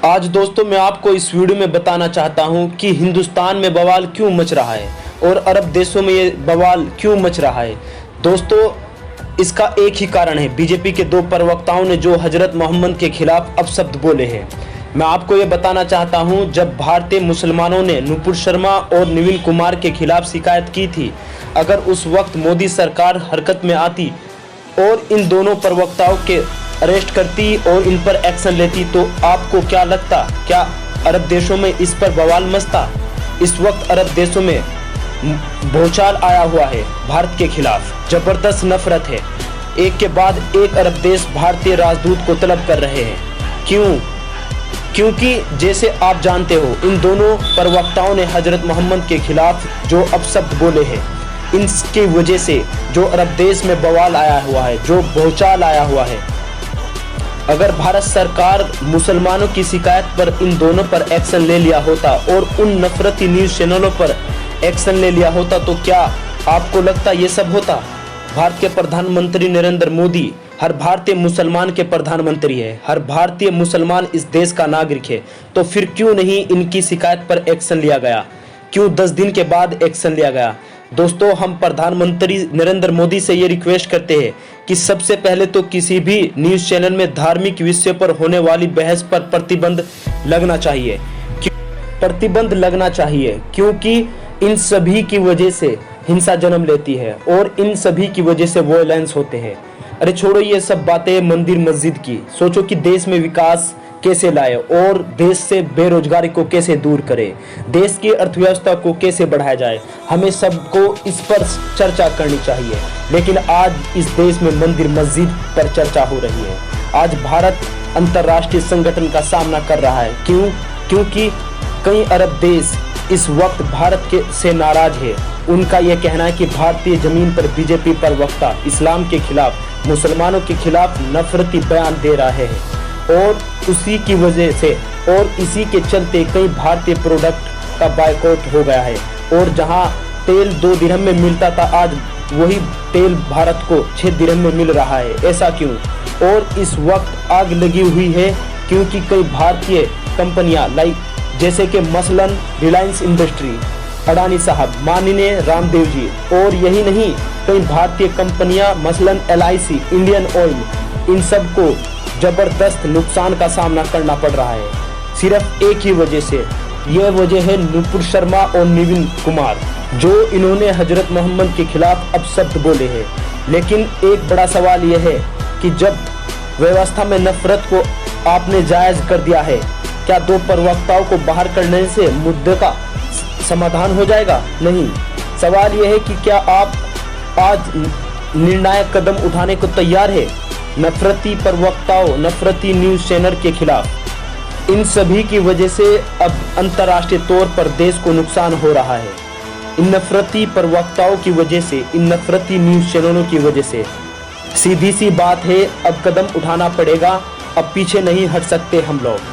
आज दोस्तों मैं आपको इस वीडियो में बताना चाहता हूं कि हिंदुस्तान में बवाल क्यों मच रहा है और अरब देशों में ये बवाल क्यों मच रहा है। दोस्तों इसका एक ही कारण है, बीजेपी के दो प्रवक्ताओं ने जो हजरत मोहम्मद के खिलाफ अपशब्द बोले हैं। मैं आपको ये बताना चाहता हूं, जब भारतीय मुसलमानों ने नुपुर शर्मा और नवीन कुमार के खिलाफ शिकायत की थी, अगर उस वक्त मोदी सरकार हरकत में आती और इन दोनों प्रवक्ताओं के अरेस्ट करती और इन पर एक्शन लेती तो आपको क्या लगता, क्या अरब देशों में इस पर बवाल मचता। इस वक्त अरब देशों में भूचाल आया हुआ है, भारत के खिलाफ जबरदस्त नफरत है। एक के बाद एक अरब देश भारतीय राजदूत को तलब कर रहे हैं। क्योंकि जैसे आप जानते हो, इन दोनों प्रवक्ताओं ने हजरत मोहम्मद के खिलाफ जो अपशब्द बोले हैं, इनकी वजह से जो अरब देश में बवाल आया हुआ है, जो भूचाल आया हुआ है। अगर भारत सरकार मुसलमानों की शिकायत पर इन दोनों पर एक्शन ले लिया होता और उन नफरती न्यूज़ चैनलों पर एक्शन ले लिया होता तो क्या आपको लगता ये सब होता। भारत के प्रधानमंत्री नरेंद्र मोदी हर भारतीय मुसलमान के प्रधानमंत्री है, हर भारतीय मुसलमान इस देश का नागरिक है, तो फिर क्यों नहीं इनकी शिकायत पर एक्शन लिया गया, क्यों 10 दिन के बाद एक्शन लिया गया। दोस्तों हम प्रधानमंत्री नरेंद्र मोदी से ये रिक्वेस्ट करते हैं कि सबसे पहले तो किसी भी न्यूज़ चैनल में धार्मिक विषय पर होने वाली बहस पर प्रतिबंध लगना चाहिए, क्योंकि इन सभी की वजह से हिंसा जन्म लेती है और इन सभी की वजह से वॉयलेंस होते हैं। अरे छोड़ो ये सब बातें मंदिर मस्जिद की, सोचो कि देश में विकास कैसे लाए और देश से बेरोजगारी को कैसे दूर करे, देश की अर्थव्यवस्था को कैसे बढ़ाया जाए। हमें सबको इस पर चर्चा करनी चाहिए, लेकिन आज इस देश में मंदिर मस्जिद पर चर्चा हो रही है। आज भारत अंतर्राष्ट्रीय संगठन का सामना कर रहा है। क्योंकि कई अरब देश इस वक्त भारत से नाराज है। उनका यह कहना है कि भारतीय जमीन पर बीजेपी प्रवक्ता इस्लाम के खिलाफ, मुसलमानों के खिलाफ नफरती बयान दे रहे हैं और उसी की वजह से और इसी के चलते कई भारतीय प्रोडक्ट का बायकॉट हो गया है। और जहां तेल 2 दिरहम में मिलता था, आज वही तेल भारत को 6 दिरहम में मिल रहा है। ऐसा क्यों? और इस वक्त आग लगी हुई है क्योंकि कई भारतीय कंपनियां जैसे कि मसलन रिलायंस इंडस्ट्री, अडानी साहब, माननीय रामदेव जी, और यही नहीं कई भारतीय कंपनियां मसलन LIC, इंडियन ऑयल, इन सब को जबरदस्त नुकसान का सामना करना पड़ रहा है सिर्फ एक ही वजह से। यह वजह है नुपुर शर्मा और नवीन कुमार, जो इन्होंने हजरत मोहम्मद के खिलाफ अपशब्द बोले हैं। लेकिन एक बड़ा सवाल यह है कि जब व्यवस्था में नफरत को आपने जायज कर दिया है, क्या 2 प्रवक्ताओं को बाहर करने से मुद्दे का समाधान हो जाएगा? नहीं। सवाल यह है कि क्या आप आज निर्णायक कदम उठाने को तैयार है नफरती प्रवक्ताओं, नफरती न्यूज़ चैनल के खिलाफ। इन सभी की वजह से अब अंतर्राष्ट्रीय तौर पर देश को नुकसान हो रहा है, इन नफरती प्रवक्ताओं की वजह से, इन नफरती न्यूज़ चैनलों की वजह से। सीधी सी बात है, अब कदम उठाना पड़ेगा, अब पीछे नहीं हट सकते हम लोग।